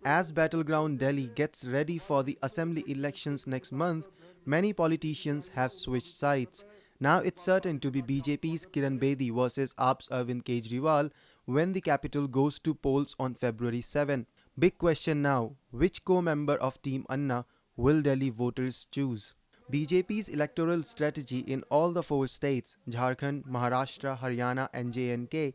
As Battleground Delhi gets ready for the assembly elections next month, many politicians have switched sides. Now it's certain to be BJP's Kiran Bedi versus AAP's Arvind Kejriwal when the capital goes to polls on February 7. Big question now, which co-member of Team Anna will Delhi voters choose? BJP's electoral strategy in all the four states, Jharkhand, Maharashtra, Haryana and JNK,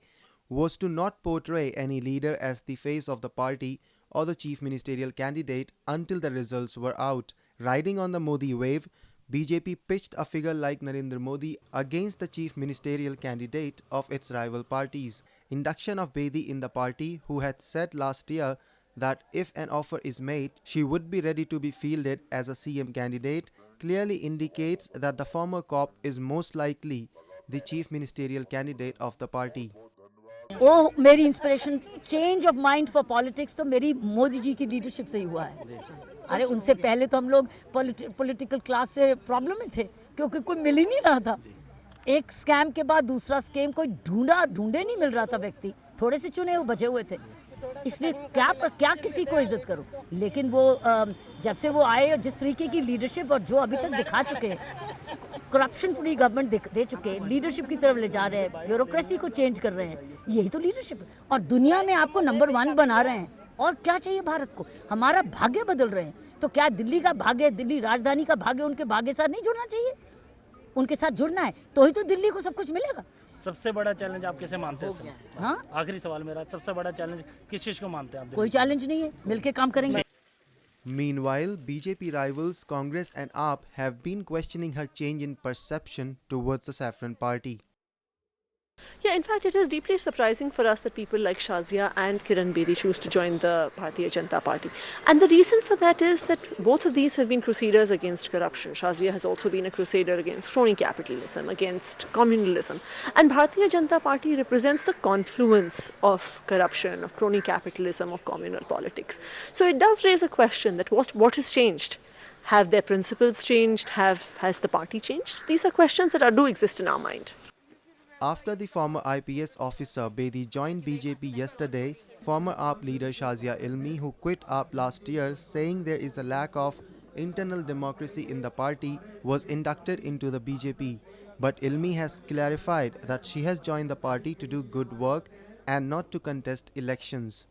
was to not portray any leader as the face of the party or the chief ministerial candidate until the results were out. Riding on the Modi wave, BJP pitched a figure like Narendra Modi against the chief ministerial candidate of its rival parties. Induction of Bedi in the party, who had said last year that if an offer is made, she would be ready to be fielded as a CM candidate, clearly indicates that the former cop is most likely the chief ministerial candidate of the party. वो मेरी inspiration change of mind for politics तो मेरी मोदी जी की leadership से ही हुआ है। अरे उनसे पहले तो हम लोग पॉलिटिकल क्लास से प्रॉब्लम में थे क्योंकि कोई मिल ही नहीं रहा था। एक स्कैम के बाद दूसरा स्कैम, कोई ढूंढे नहीं मिल रहा था व्यक्ति, थोड़े से चुने हुए बचे हुए थे। इसलिए क्या किसी को इज्जत करूं। लेकिन वो जब से वो आए और जिस तरीके की लीडरशिप और जो अभी तक दिखा चुके हैं, करप्शन फ्री गवर्नमेंट दे चुके हैं, लीडरशिप की तरफ ले जा रहे हैं, ब्यूरोक्रेसी को चेंज कर रहे हैं, यही तो लीडरशिप है। और दुनिया में आपको नंबर 1 बना रहे हैं। और क्या चाहिए भारत को? हमारा भाग्य बदल रहे हैं। तो क्या दिल्ली का भाग्य, दिल्ली राजधानी का भाग्य उनके भाग्य साथ नहीं जुड़ना चाहिए? उनके साथ जुड़ना है तो ही तो दिल्ली को सब कुछ मिलेगा। सबसे बड़ा चैलेंज आप कैसे मानते हैं? हाँ, आखिरी सवाल मेरा, सबसे बड़ा चैलेंज किस चीज को मानते हैं आप? कोई चैलेंज नहीं है, मिलके काम करेंगे। Meanwhile, BJP rivals Congress and AAP have been questioning her change in perception towards the Saffron Party. Yeah, in fact, it is deeply surprising for us that people like Shazia and Kiran Bedi choose to join the Bharatiya Janata Party. And the reason for that is that both of these have been crusaders against corruption. Shazia has also been a crusader against crony capitalism, against communalism. And Bharatiya Janata Party represents the confluence of corruption, of crony capitalism, of communal politics. So it does raise a question that what has changed? Have their principles changed? Has the party changed? These are questions that do exist in our mind. After the former IPS officer Bedi joined BJP yesterday, former AAP leader Shazia Ilmi, who quit AAP last year saying there is a lack of internal democracy in the party, was inducted into the BJP. But Ilmi has clarified that she has joined the party to do good work and not to contest elections.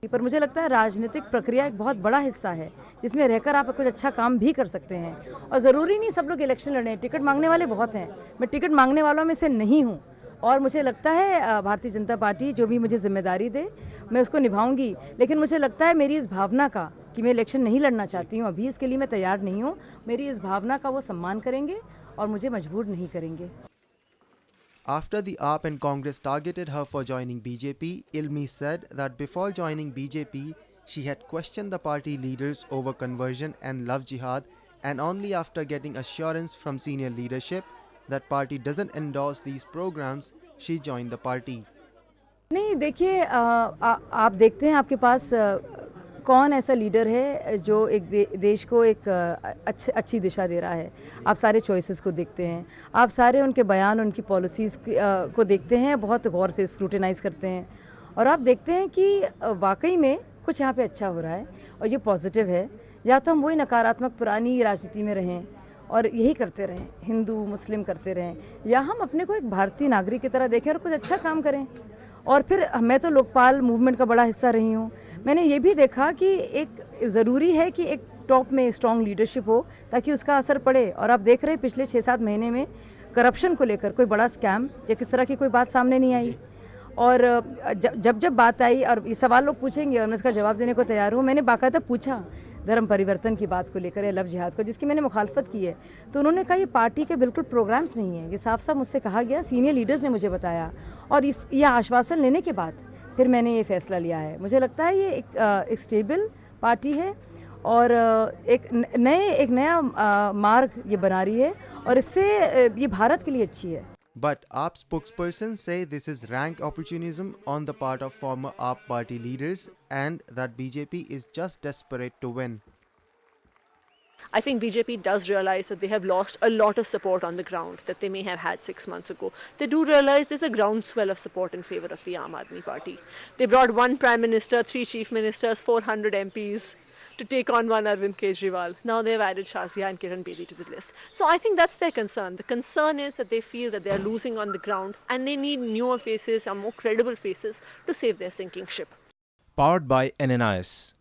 पर मुझे लगता है राजनीतिक प्रक्रिया एक बहुत बड़ा हिस्सा है जिसमें रहकर आप कुछ अच्छा काम भी कर सकते हैं। और ज़रूरी नहीं सब लोग इलेक्शन लड़ें। टिकट मांगने वाले बहुत हैं, मैं टिकट मांगने वालों में से नहीं हूँ। और मुझे लगता है भारतीय जनता पार्टी जो भी मुझे जिम्मेदारी दे मैं उसको निभाऊंगी। लेकिन मुझे लगता है मेरी इस भावना का कि मैं इलेक्शन नहीं लड़ना चाहती हूँ, अभी इसके लिए मैं तैयार नहीं हूँ, मेरी इस भावना का वो सम्मान करेंगे और मुझे मजबूर नहीं करेंगे। After the AAP and Congress targeted her for joining BJP, Ilmi said that before joining BJP, she had questioned the party leaders over conversion and love jihad, and only after getting assurance from senior leadership that party doesn't endorse these programs, she joined the party. नहीं देखिए, आप देखते हैं आपके पास कौन ऐसा leader है जो एक देश को एक अच्छी दिशा दे रहा है। आप सारे चॉइसेस को देखते हैं, आप सारे उनके बयान, उनकी पॉलिसीज़ को देखते हैं, बहुत गौर से स्क्रूटिनाइज़ करते हैं और आप देखते हैं कि वाकई में कुछ यहाँ पे अच्छा हो रहा है और ये पॉजिटिव है। या तो हम वही नकारात्मक पुरानी राजनीति में रहें और यही करते रहें, हिंदू मुस्लिम करते रहें, या हम अपने को एक भारतीय नागरिक की तरह देखें और कुछ अच्छा काम करें। और फिर मैं तो लोकपाल मूवमेंट का बड़ा हिस्सा रही हूँ। मैंने ये भी देखा कि एक ज़रूरी है कि एक टॉप में स्ट्रॉन्ग लीडरशिप हो ताकि उसका असर पड़े। और आप देख रहे हैं पिछले 6-7 महीने में करप्शन को लेकर कोई बड़ा स्कैम या किस तरह की कोई बात सामने नहीं आई। और जब बात आई और ये सवाल लोग पूछेंगे और मैं इसका जवाब देने को तैयार हूँ। मैंने बाकायदा पूछा धर्म परिवर्तन की बात को लेकर या लव जिहाद को, जिसकी मैंने मुखालफत की है, तो उन्होंने कहा ये पार्टी के बिल्कुल प्रोग्राम्स नहीं है। ये साफ साफ मुझसे कहा गया, सीनियर लीडर्स ने मुझे बताया और यह आश्वासन लेने के बाद फिर मैंने ये फैसला लिया है। मुझे लगता है ये एक स्टेबल पार्टी है और एक नया मार्ग ये बना रही है और इससे ये भारत के लिए अच्छी है। But AAP spokespersons say this is rank opportunism on the part of former AAP party leaders and that BJP is just desperate to win. I think BJP does realize that they have lost a lot of support on the ground that they may have had 6 months ago. They do realize there's a groundswell of support in favor of the Aam Aadmi Party. They brought one Prime Minister, 3 Chief Ministers, 400 MPs to take on one Arvind Kejriwal. Now they've added Shazia and Kiran Bedi to the list. So I think that's their concern. The concern is that they feel that they're losing on the ground and they need newer faces and more credible faces to save their sinking ship. Powered by NNIS.